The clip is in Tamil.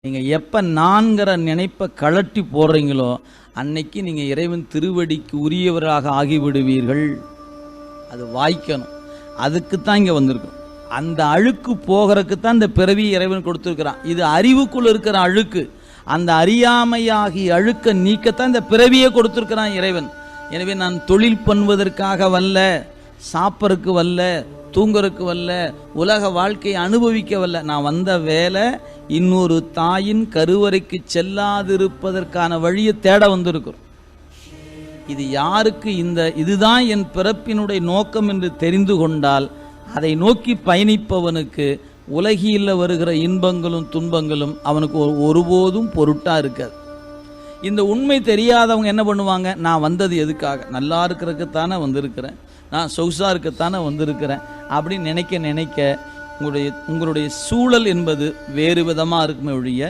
நீங்கள் எப்போ நான்கிற நினைப்பை கழட்டி போடுறீங்களோ அன்னைக்கு நீங்கள் இறைவன் திருவடிக்கு உரியவராக ஆகிவிடுவீர்கள். அது வாய்க்கணும். அதுக்கு தான் இங்கே வந்திருக்கும். அந்த அழுக்கு போகிறதுக்கு தான் இந்த பிறவி இறைவன் கொடுத்துருக்கிறான். இது அறிவுக்குள்ள இருக்கிற அழுக்கு. அந்த அறியாமையாகி அழுக்க நீக்கத்தான் இந்த பிறவியை கொடுத்துருக்கிறான் இறைவன். எனவே நான் தொழில் பண்ணுவதற்காக வல்ல, சாப்பிட்றதுக்கு வல்ல, தூங்குறதுக்கு வல்ல, உலக வாழ்க்கையை அனுபவிக்க வல்ல. நான் வந்த வேலை இன்னொரு தாயின் கருவறைக்கு செல்லாதிருப்பதற்கான வழியை தேட வந்திருக்கிறோம். இது யாருக்கு இதுதான் என் பிறப்பினுடைய நோக்கம் என்று தெரிந்து கொண்டால் அதை நோக்கி பயணிப்பவனுக்கு உலகில் வருகிற இன்பங்களும் துன்பங்களும் அவனுக்கு ஒருபோதும் பொருட்டா இருக்காது. இந்த உண்மை தெரியாதவங்க என்ன பண்ணுவாங்க? நான் வந்தது எதுக்காக? நல்லா இருக்கிறதுக்குத்தானே வந்திருக்கிறேன், நான் சொகுசாக இருக்கத்தானே வந்திருக்கிறேன் அப்படின்னு நினைக்க உங்களுடைய சூழல் என்பது வேறு விதமாக இருக்குமே ஒழிய